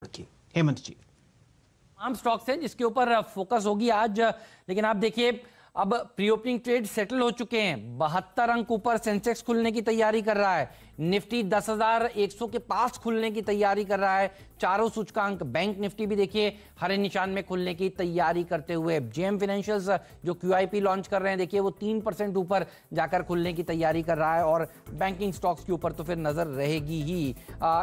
रखिए। हेमंत जी, तमाम स्टॉक्स हैं जिसके ऊपर फोकस होगी आज, लेकिन आप देखिए अब प्री ओपनिंग ट्रेड सेटल हो चुके हैं। 72 अंक ऊपर सेंसेक्स खुलने की तैयारी कर रहा है। निफ्टी 10,100 के पास खुलने की तैयारी कर रहा है। चारों सूचकांक, बैंक निफ्टी भी देखिए हरे निशान में खुलने की तैयारी करते हुए। जेएम फाइनेंशियल्स जो क्यूआईपी लॉन्च कर रहे हैं, देखिए वो 3% ऊपर जाकर खुलने की तैयारी कर रहा है। और बैंकिंग स्टॉक्स के ऊपर तो फिर नजर रहेगी ही।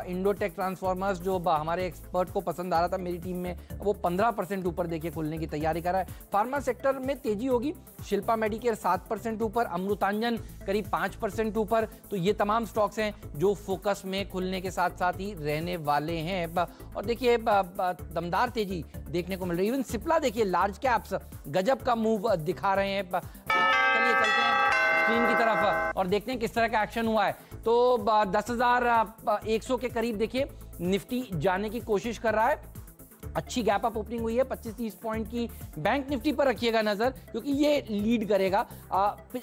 इंडोटेक ट्रांसफॉर्मर्स जो हमारे एक्सपर्ट को पसंद आ रहा था मेरी टीम में, वो 15% ऊपर देखिए खुलने की तैयारी कर रहा है। फार्मा सेक्टर में तेजी होगी। शिल्पा मेडिकेयर 7% ऊपर, अमृतांजन करीब 5% ऊपर। तो ये तमाम स्टॉक्स हैं जो फोकस में खुलने के साथ साथ ही रहने वाले हैं। और देखिए दमदार तेजी देखने को मिल रही है। इवन सिप्ला देखिए लार्ज कैप्स गजब का मूव दिखा रहे हैं। चलिए चलते हैं स्क्रीन की तरफ और देखते हैं किस तरह का एक्शन हुआ है। तो 10,100 के करीब देखिए निफ्टी जाने की कोशिश कर रहा है। अच्छी गैप अप ओपनिंग हुई है 25-30 पॉइंट की। बैंक निफ्टी पर रखिएगा नजर, क्योंकि ये लीड करेगा।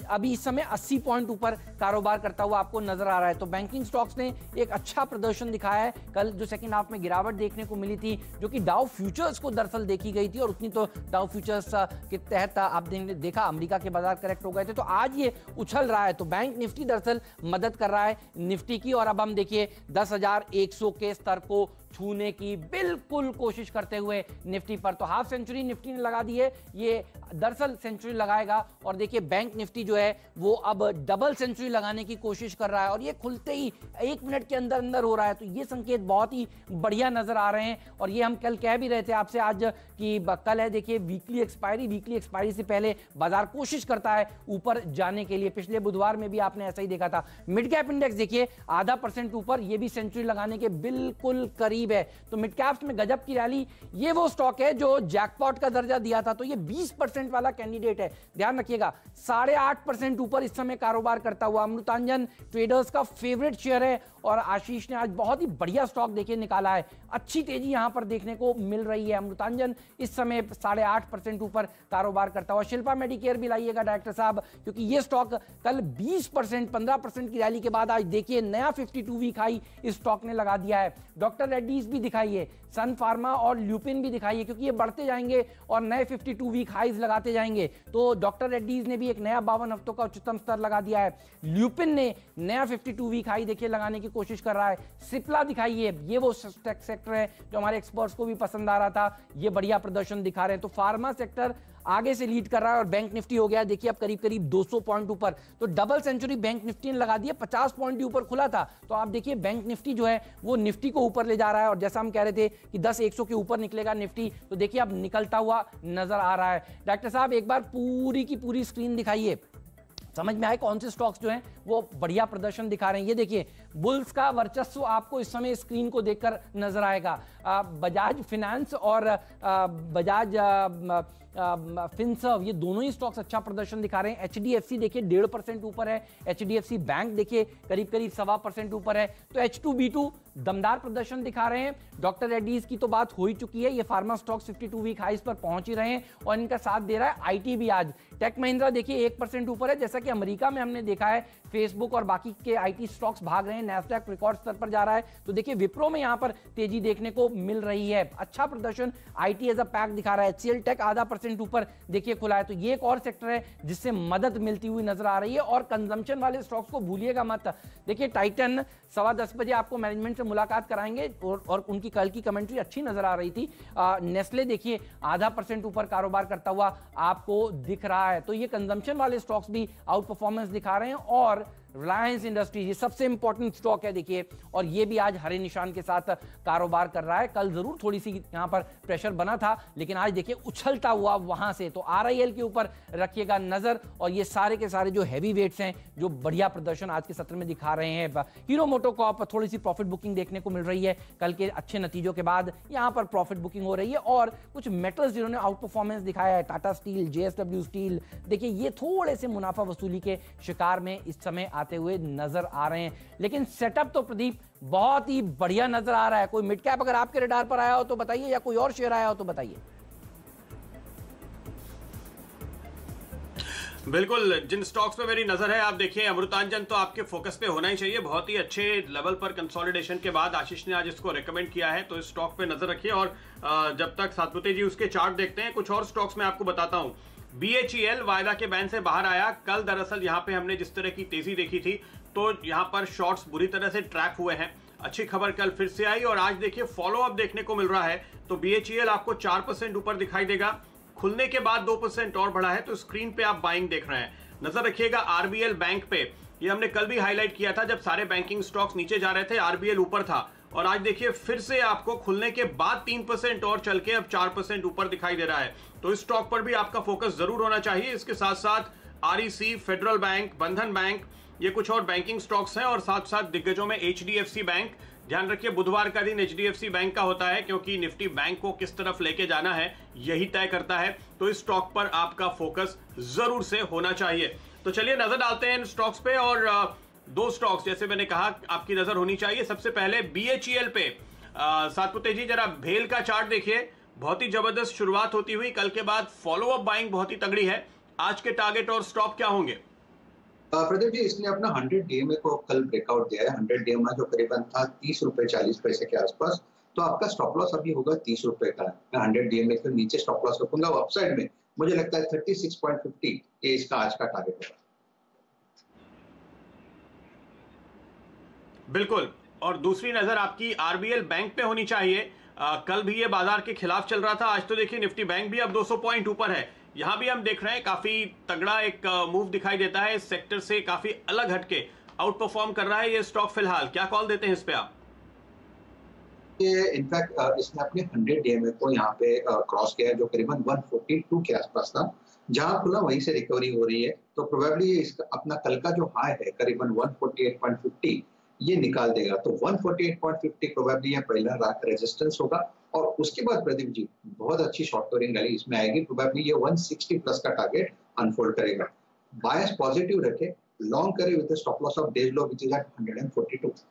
अभी इस समय 80 पॉइंट ऊपर कारोबार करता हुआ आपको नजर आ रहा है। तो बैंकिंग स्टॉक्स ने एक अच्छा प्रदर्शन दिखाया है। कल जो सेकंड हाफ में गिरावट देखने को मिली थी, जो कि डाउ फ्यूचर्स को दरअसल देखी गई थी, और उतनी तो डाउ फ्यूचर्स के तहत आप देखा अमेरिका के बाजार करेक्ट हो गए थे। तो आज ये उछल रहा है। तो बैंक निफ्टी दरअसल मदद कर रहा है निफ्टी की। और अब हम देखिए 10,100 के स्तर को छूने की बिल्कुल कोशिश करते हुए निफ्टी पर। तो हाफ सेंचुरी निफ्टी ने लगा दी है, ये दरअसल सेंचुरी लगाएगा। और देखिए बैंक निफ्टी जो है वो अब डबल सेंचुरी लगाने की कोशिश कर रहा है, और ये खुलते ही 1 मिनट के अंदर अंदर हो रहा है। तो ये संकेत बहुत ही बढ़िया नजर आ रहे हैं। और ये हम कल कह भी रहे थे आपसे आज कि कल है देखिए वीकली एक्सपायरी से पहले बाजार कोशिश करता है ऊपर जाने के लिए। पिछले बुधवार में भी आपने ऐसा ही देखा था। मिड कैप इंडेक्स देखिए 0.5% ऊपर, ये भी सेंचुरी लगाने के बिल्कुल करीब है। तो मिड कैप्स में गजब की रैली। ये वो स्टॉक है जो जैकपॉट का दर्जा दिया था, तो ये 20% वाला कैंडिडेट है, ध्यान रखिएगा। 8.5% ऊपर इस समय कारोबार करता हुआ अमृतांजन ट्रेडर्स का फेवरेट शेयर है। और आशीष ने आज बहुत ही बढ़िया स्टॉक देखिए निकाला है। अच्छी तेजी यहां पर देखने को मिल रही है। अमृतांजन इस समय 8.5% ऊपर कारोबार करता हुआ। शिल्पा मेडिकेयर भी लाइएगा डायरेक्टर साहब, क्योंकि ये स्टॉक कल 20% 15% की रैली के बाद आज देखिए नया 52 वीक हाई इस स्टॉक ने लगा दिया है। डॉक्टर रेड्डीज भी दिखाइए, सन फार्मा और ल्यूपिन भी दिखाइए, क्योंकि ये बढ़ते जाएंगे और नए 52 वीक हाइज लगाते जाएंगे। तो डॉक्टर रेड्डीज ने भी एक नया 52 हफ्तों का उच्चतम स्तर लगा दिया है। ल्यूपिन ने नया 52 वीक हाई देखिए लगाने की कोशिश कर रहा है। सिप्ला दिखाइए, ये वो सेक्टर है जो हमारे एक्सपर्ट्स को भी पसंद आ रहा था, ये बढ़िया प्रदर्शन दिखा रहे हैं। तो फार्मा सेक्टर आगे से लीड कर रहा है। और बैंक निफ्टी हो गया देखिए अब करीब करीब 200 पॉइंट ऊपर। तो डबल सेंचुरी बैंक निफ्टी ने लगा दी है। 50 पॉइंट ही ऊपर खुला था। तो आप देखिए बैंक निफ्टी जो है वो निफ्टी को ऊपर ले जा रहा है। और जैसा हम कह रहे थे कि 10,100 के ऊपर निकलेगा निफ्टी, तो देखिए अब निकलता हुआ नजर आ रहा है। डॉक्टर साहब एक बार पूरी की पूरी स्क्रीन दिखाइए, समझ में आए कौन से स्टॉक्स जो हैं वो बढ़िया प्रदर्शन दिखा रहे हैं। ये देखिए बुल्स का वर्चस्व आपको इस समय स्क्रीन को देखकर नजर आएगा। बजाज फिनेंस और बजाज फिनसर्व, ये दोनों ही स्टॉक्स अच्छा प्रदर्शन दिखा रहे हैं। एचडीएफसी देखिए 1.5% ऊपर है। एचडीएफसी बैंक देखिए करीब करीब 1.25% ऊपर है। तो H2B2 दमदार प्रदर्शन दिखा रहे हैं। डॉक्टर रेड्डीज की तो बात हो ही चुकी है, ये फार्मा स्टॉक्स 52 वीक हाइस पर पहुंच ही रहे हैं और इनका साथ दे रहा है आईटी भी। आज टेक महिंद्रा देखिए 1% ऊपर है। जैसा कि अमेरिका में हमने देखा है फेसबुक और बाकी के आईटी स्टॉक्स भाग रहे हैं, नैस्डैक रिकॉर्ड स्तर पर जा रहा है। तो देखिए विप्रो में यहां पर तेजी देखने को मिल रही है। अच्छा प्रदर्शन आईटी एज अ पैक दिखा रहा है। एचसीएल टेक 0.5% ऊपर देखिए खुला है। तो ये एक और सेक्टर है जिससे मदद मिलती हुई नजर आ रही है। और कंजम्पशन वाले स्टॉक्स को भूलिएगा मत। देखिए टाइटन 10:15 बजे आपको मैनेजमेंट से मुलाकात कराएंगे और उनकी कल की कमेंट्री अच्छी नजर आ रही थी। नेस्ले देखिए 0.5% ऊपर कारोबार करता हुआ आपको दिख रहा है। तो ये कंजम्पशन वाले स्टॉक्स भी आउट परफॉर्मेंस दिखा रहे हैं। और रिलायंस इंडस्ट्रीज ये सबसे इंपॉर्टेंट स्टॉक है देखिए, और ये भी आज हरे निशान के साथ कारोबार कर रहा है। कल जरूर थोड़ी सी यहां पर प्रेशर बना था, लेकिन आज देखिए उछलता हुआ वहां से। तो आरआईएल के ऊपर रखिएगा नजर। और ये सारे के सारे जो हैवी वेट्स हैं जो बढ़िया प्रदर्शन आज के सत्र में दिखा रहे हैं। हीरो मोटोकॉर्प थोड़ी सी प्रॉफिट बुकिंग देखने को मिल रही है। कल के अच्छे नतीजों के बाद यहां पर प्रॉफिट बुकिंग हो रही है। और कुछ मेटल्स जिन्होंने आउट परफॉर्मेंस दिखाया है, टाटा स्टील, जेएसडब्ल्यू स्टील, देखिए ये थोड़े से मुनाफा वसूली के शिकार में इस समय आते हुए नजर आ रहे हैं। लेकिन सेटअप तो प्रदीप बहुत ही बढ़िया नजर आ रहा है। कोई मिड कैप अगर आपके रडार पर आया हो तो बताइए, या कोई और शेयर आया हो तो बताइए। बिल्कुल, जिन स्टॉक्स पे मेरी नजर है, आप देखिए अमृतांजन तो आपके फोकस पे होना ही चाहिए। बहुत ही अच्छे लेवल पर कंसोलिडेशन के बाद आशीष ने आज इसको रेकमेंड किया है, तो इस स्टॉक पे नजर रखिए। और जब तक सातपुते जी उसके चार्ट देखते हैं, कुछ और स्टॉक्स में आपको बताता हूं। BHEL वायदा के बैन से बाहर आया। कल दरअसल यहां पे हमने जिस तरह की तेजी देखी थी, तो यहां पर शॉर्ट्स बुरी तरह से ट्रैप हुए हैं। अच्छी खबर कल फिर से आई और आज देखिए फॉलो अप देखने को मिल रहा है। तो BHEL आपको 4% ऊपर दिखाई देगा। खुलने के बाद 2% और बढ़ा है, तो स्क्रीन पे आप बाइंग देख रहे हैं। नजर रखिएगा RBL बैंक पे। ये हमने कल भी हाईलाइट किया था, जब सारे बैंकिंग स्टॉक्स नीचे जा रहे थे, RBL ऊपर था। और आज देखिए फिर से आपको खुलने के बाद 3% और चल के अब 4% ऊपर दिखाई दे रहा है। तो इस स्टॉक पर भी आपका फोकस जरूर होना चाहिए। इसके साथ साथ REC, फेडरल बैंक, बंधन बैंक, ये कुछ और बैंकिंग स्टॉक्स हैं। और साथ साथ दिग्गजों में HDFC बैंक। ध्यान रखिए बुधवार का दिन HDFC बैंक का होता है, क्योंकि निफ्टी बैंक को किस तरफ लेके जाना है यही तय करता है। तो इस स्टॉक पर आपका फोकस जरूर से होना चाहिए। तो चलिए नजर डालते हैं इन स्टॉक्स पे। और दो स्टॉक्स जैसे मैंने कहा आपकी नजर होनी चाहिए। सबसे पहले BHEL पे। सातपुते जी जरा भेल का चार्ट देखिए। बहुत ही जबरदस्त शुरुआत होती हुई, कल के बाद फॉलो अप बाइंग बहुत ही तगड़ी है। आज के टारगेट और स्टॉप क्या होंगे? प्रदीप जी, इसने अपना 100 DMA को कल ब्रेकआउट दिया है। 100 DMA जो करीबन था 30 रुपए 40 पैसे के आसपास। तो आपका स्टॉप लॉस अभी होगा 30 रुपए का। मैं 100 DMA के नीचे स्टॉप लॉस रखूंगा। अपसाइड में मुझे लगता है 36.50 ये इसका आज का टारगेट होगा। बिल्कुल। और दूसरी नजर आपकी RBL बैंक पे होनी चाहिए। कल भी ये बाजार के खिलाफ चल रहा था। आज तो देखिए निफ्टी बैंक भी अब 200 पॉइंट ऊपर है। यहां भी हम देख रहे हैं काफी तगड़ा एक मूव दिखाई देता है। इस सेक्टर से काफी अलग हटके आउट परफॉर्म कर रहा है ये स्टॉक। फिलहाल क्या कॉल देते हैं इस पे आप? ये इनफैक्ट इसने अपने 100 DMA को यहाँ पे क्रॉस किया है, जो करीबन 142 के आसपास था। जहां खुला वहीं से रिकवरी हो रही है। तो प्रोबेबली ये इसका अपना कल का जो हाई है करीबन 148.50 ये निकाल देगा। तो 148.50 प्रोबेबली ये पहला रेजिस्टेंस होगा। और उसके बाद प्रदीप जी बहुत अच्छी शॉर्ट कवरिंग रैली इसमें आएगी। प्रोबेबली ये 160 प्लस का टारगेट अनफोल्ड करेगा। बायस पॉजिटिव रखे, लॉन्ग करे with stop loss of days low which is at 142।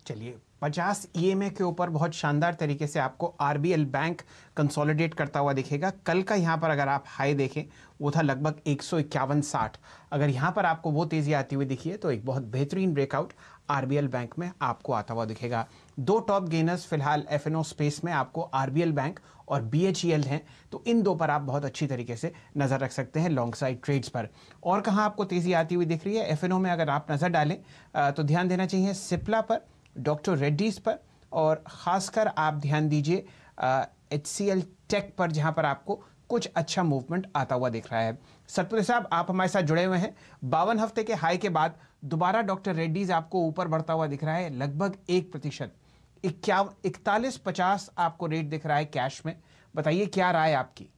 चलिए 50 EMA के ऊपर बहुत शानदार तरीके से आपको RBL बैंक कंसोलिडेट करता हुआ दिखेगा। कल का यहाँ पर अगर आप हाई देखें वो था लगभग 151.60। अगर यहाँ पर आपको वो तेज़ी आती हुई दिखी है तो एक बहुत बेहतरीन ब्रेकआउट RBL बैंक में आपको आता हुआ दिखेगा। दो टॉप गेनर्स फिलहाल FNO स्पेस में आपको RBL बैंक और BHEL हैं, तो इन दो पर आप बहुत अच्छी तरीके से नज़र रख सकते हैं लॉन्ग साइड ट्रेड्स पर। और कहाँ आपको तेज़ी आती हुई दिख रही है? FNO में अगर आप नज़र डालें तो ध्यान देना चाहिए सिप्ला पर, डॉक्टर रेड्डीज पर, और ख़ासकर आप ध्यान दीजिए HCL टेक पर, जहां पर आपको कुछ अच्छा मूवमेंट आता हुआ दिख रहा है। सतपुते साहब आप हमारे साथ जुड़े हुए हैं। 52 हफ्ते के हाई के बाद दोबारा डॉक्टर रेड्डीज आपको ऊपर बढ़ता हुआ दिख रहा है लगभग 1%। 4150 आपको रेट दिख रहा है कैश में। बताइए क्या राय है आपकी?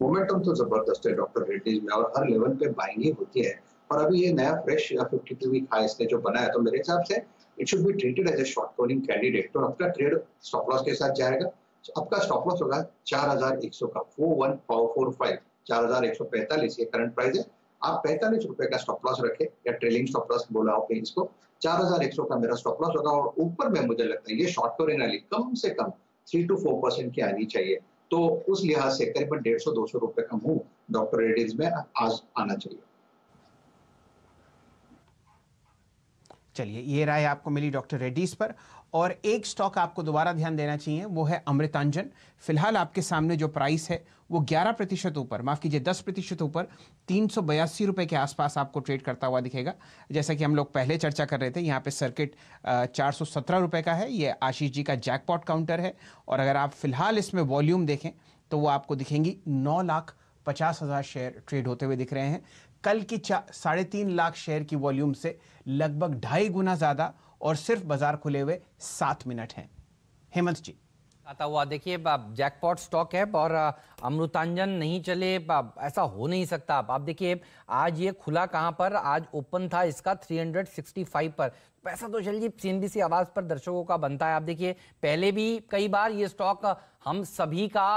मोमेंटम तो जबरदस्त है डॉक्टर रेड्डीज में और हर लेवल पे बाइंग ही होती है। और अभी ये नया फ्रेश 52 वीक हाई इसने जो बनाया, तो मेरे हिसाब से it should be treated as a short covering candidate. तो आपका ट्रेड स्टॉप लॉस के साथ जाएगा। तो आपका स्टॉप लॉस होगा 4100 का, 4145, 4145 ये करंट प्राइस है। आप 45 रुपए का स्टॉप लॉस रखे, या ट्रेलिंग स्टॉप लॉस बोला हो इसको। 4100 का मेरा स्टॉप लॉस होगा। और ऊपर में मुझे लगता है ये शॉर्ट कवरिंग रैली कम से कम 3 to 4% की आनी चाहिए। तो उस लिहाज से करीबन 150-200 रुपए का मूव डॉक्टर रेड्डीज में आज आना चाहिए। चलिए ये राय आपको मिली डॉक्टर रेड्डीज पर। और एक स्टॉक आपको दोबारा ध्यान देना चाहिए, वो है अमृतांजन। फिलहाल आपके सामने जो प्राइस है वो 11% ऊपर, माफ कीजिए 10% ऊपर 382 रुपए के आसपास आपको ट्रेड करता हुआ दिखेगा। जैसा कि हम लोग पहले चर्चा कर रहे थे, यहाँ पे सर्किट 417 रुपए का है। ये आशीष जी का जैकपॉट काउंटर है। और अगर आप फिलहाल इसमें वॉल्यूम देखें तो वो आपको दिखेंगी 9,50,000 शेयर ट्रेड होते हुए दिख रहे हैं। कल की 3.5 लाख शेयर की वॉल्यूम से लगभग 2.5 गुना ज्यादा, और सिर्फ बाजार खुले हुए 7 मिनट हैं। हेमंत जी आता हुआ देखिए जैकपॉट स्टॉक है और अमृतांजन नहीं चले ऐसा हो नहीं सकता। आप देखिए आज ये खुला कहां पर, आज ओपन था इसका 365 पर। पैसा तो चलिए CNBC आवाज पर दर्शकों का बनता है। आप देखिए पहले भी कई बार ये स्टॉक हम सभी का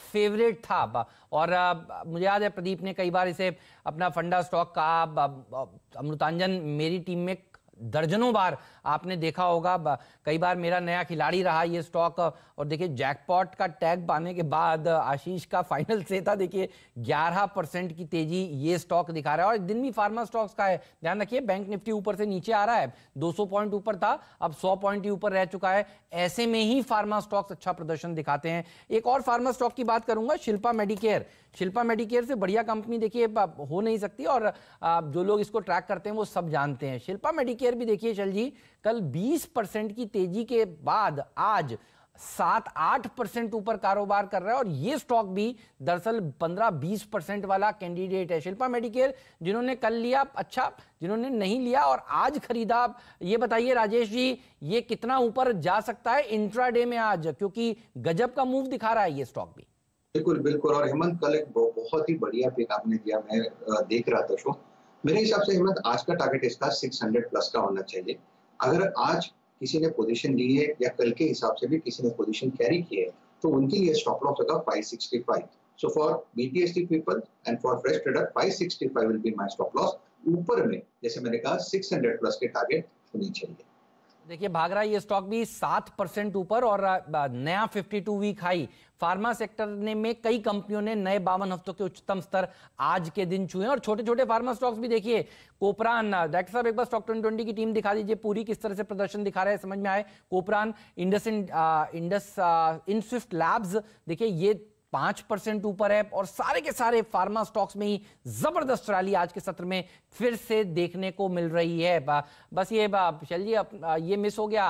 फेवरेट था। और मुझे याद है प्रदीप ने कई बार इसे अपना फंडा स्टॉक कहा। अमृतांजन मेरी टीम में दर्जनों बार आपने देखा होगा कई बार मेरा नया खिलाड़ी रहा ये स्टॉक, और देखिए जैकपॉट का टैग पाने के बाद आशीष का फाइनल से था, देखिए 11% की तेजी ये स्टॉक दिखा रहा है। और दिन भी फार्मा स्टॉक्स का है, ध्यान रखिए बैंक निफ्टी ऊपर से नीचे आ रहा है, 200 पॉइंट ऊपर था, अब 100 पॉइंट ही ऊपर रह चुका है। ऐसे में ही फार्मा स्टॉक्स अच्छा प्रदर्शन दिखाते हैं। एक और फार्मा स्टॉक की बात करूंगा, शिल्पा मेडिकेयर। शिल्पा मेडिकेयर से बढ़िया कंपनी देखिए हो नहीं सकती, और जो लोग इसको ट्रैक करते हैं वो सब जानते हैं। शिल्पा मेडिकेयर भी देखिए चल जी, कल 20% की तेजी के बाद आज 7-8% ऊपर कारोबार कर रहा है, और ये स्टॉक भी दरअसल 15-20% वाला कैंडिडेट है। शिल्पा मेडिकेयर जिन्होंने कल लिया अच्छा, जिन्होंने नहीं लिया और आज खरीदा, ये बताइए राजेश जी ये कितना ऊपर जा सकता है इंट्राडे में आज, क्योंकि गजब का मूव दिखा रहा है ये स्टॉक भी। बिल्कुल बिल्कुल। और हेमंत कल एक बहुत ही बढ़िया पिक आपने दिया, मैं देख रहा था शो। मेरे हिसाब से हेमंत आज का टारगेट इसका 600 प्लस का होना चाहिए। अगर आज किसी ने पोजीशन ली है या कल के हिसाब से भी किसी ने पोजीशन कैरी की है तो उनके लिए स्टॉप लॉस होगा 565। So for BTST people and for fresh trader 565 will be my stop loss. ऊपर में जैसे मैंने कहा 600 प्लस के टारगेट होनी चाहिए। देखिए भाग रहा है ये स्टॉक भी 7% ऊपर, और नया 52 वीक हाई। फार्मा सेक्टर ने में कई कंपनियों ने नए 52 हफ्तों के उच्चतम स्तर आज के दिन छुए, और छोटे छोटे फार्मा स्टॉक्स भी देखिए। कोपरान, डॉक्टर साहब एक बार स्टॉक 2020 की टीम दिखा दीजिए पूरी, किस तरह से प्रदर्शन दिखा रहे हैं समझ में आए। कोपरान, इंडस इनस्विफ्ट लैब्स देखिए ये 5% ऊपर है, और सारे के सारे फार्मा स्टॉक्स में ही जबरदस्त रैली आज के सत्र में फिर से देखने को मिल रही है। बस ये शैल जी ये मिस हो गया,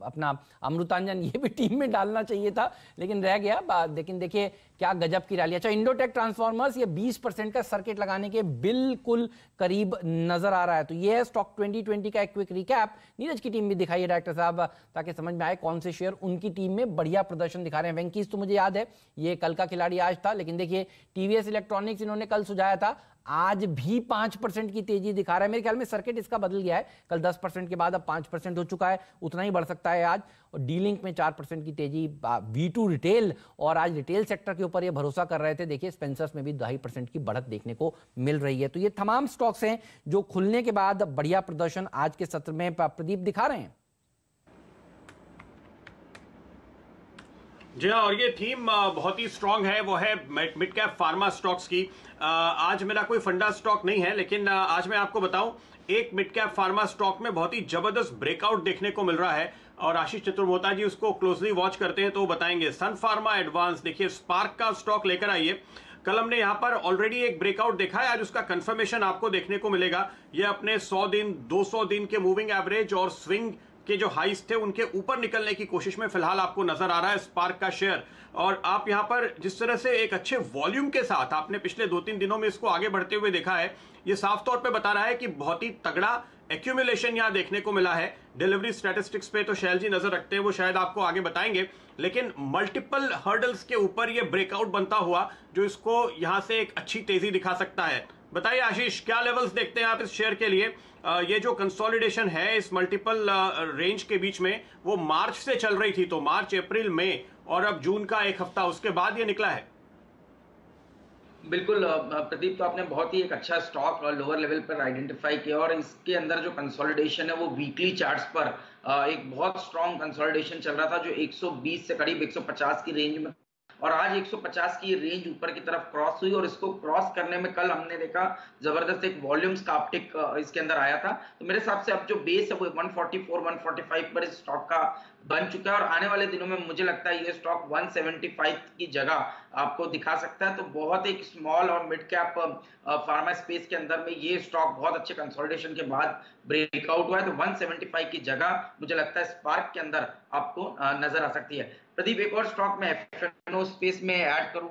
अपना अमृतांजन ये भी टीम में डालना चाहिए था लेकिन रह गया। लेकिन देखिए क्या गजब की रैली। अच्छा, इंडोटेक ट्रांसफॉर्मर्स ये 20% का सर्किट लगाने के बिल्कुल करीब नजर आ रहा है। तो ये है स्टॉक 2020 का एक क्विक रिकैप। नीरज की टीम भी दिखाइए डॉक्टर साहब, ताकि समझ में आए कौन से शेयर उनकी टीम में बढ़िया प्रदर्शन दिखा रहे हैं। वेंकीज तो मुझे याद है ये कल का खिलाड़ी आज था, लेकिन देखिए टीवीएस इलेक्ट्रॉनिक्स इन्होंने कल सुझाया था, आज भी 5% की तेजी दिखा रहा है। मेरे ख्याल में सर्किट इसका बदल गया है, कल 10% के बाद अब 5% हो चुका है, उतना ही बढ़ सकता है आज। और डीलिंक में 4% की तेजी। V2 रिटेल, और आज रिटेल सेक्टर के ऊपर ये भरोसा कर रहे थे, देखिए स्पेंसर्स में भी 2.5% की बढ़त देखने को मिल रही है। तो ये तमाम स्टॉक्स हैं जो खुलने के बाद बढ़िया प्रदर्शन आज के सत्र में प्रदीप दिखा रहे हैं। जी हाँ, और ये थीम बहुत ही स्ट्रांग है, वो है मिड कैप फार्मा स्टॉक्स की। आज मेरा कोई फंडा स्टॉक नहीं है, लेकिन आज मैं आपको बताऊं एक मिड कैप फार्मा स्टॉक में बहुत ही जबरदस्त ब्रेकआउट देखने को मिल रहा है, और आशीष चतुर्वेदी जी उसको क्लोजली वॉच करते हैं तो बताएंगे। सन फार्मा एडवांस देखिए, स्पार्क का स्टॉक लेकर आइए। कल हमने यहां पर ऑलरेडी एक ब्रेकआउट देखा है, आज उसका कंफर्मेशन आपको देखने को मिलेगा। ये अपने 100 दिन 200 दिन के मूविंग एवरेज और स्विंग के जो हाइस थे उनके ऊपर निकलने की कोशिश में फिलहाल आपको नजर आ रहा है स्पार्क का शेयर। और आप यहां पर जिस तरह से एक अच्छे वॉल्यूम के साथ आपने पिछले 2-3 दिनों में इसको आगे बढ़ते हुए देखा है, ये साफ तौर पे बता रहा है कि बहुत ही तगड़ा एक्यूमुलेशन यहां देखने को मिला है। डिलीवरी स्टैटिस्टिक्स पे तो शैल जी नजर रखते हैं, वो शायद आपको आगे बताएंगे, लेकिन मल्टीपल हर्डल्स के ऊपर ये ब्रेकआउट बनता हुआ जो इसको यहां से एक अच्छी तेजी दिखा सकता है। बताइए आशीष, क्या लेवल्स देखते हैं आप इस शेयर के लिए? ये जो कंसोलिडेशन है इस मल्टीपल रेंज के बीच में, वो मार्च से चल रही थी, तो मार्च, अप्रैल, मई और अब जून का एक हफ्ता उसके बाद ये निकला है। बिल्कुल प्रदीप, तो आपने बहुत ही एक अच्छा स्टॉक लोअर लेवल पर आइडेंटिफाई किया, और इसके अंदर जो कंसोलिडेशन है वो वीकली चार्ट्स पर एक बहुत स्ट्रॉन्ग कंसोलिडेशन चल रहा था, जो 120 से करीब 150 की रेंज में, और आज 150 की रेंज ऊपर की तरफ क्रॉस हुई, और इसको क्रॉस करने में कल हमने देखा जबरदस्त एक वॉल्यूम्स का अपटिक इसके अंदर आया था। तो मेरे हिसाब से अब जो बेस है वो 144-145 पर इस स्टॉक का बन चुका है, और आने वाले दिनों में मुझे लगता है ये स्टॉक 175 की जगह आपको दिखा सकता है। तो बहुत एक स्मॉल और मिड कैप फार्मा स्पेस के अंदर में ये स्टॉक बहुत अच्छे कंसोलिडेशन के बाद ब्रेकआउट हुआ है, तो 175 की जगह मुझे लगता है स्पार्क के अंदर आपको नजर आ सकती है। प्रदीप, एक और स्टॉक में एफएनओ स्पेस में ऐड करूं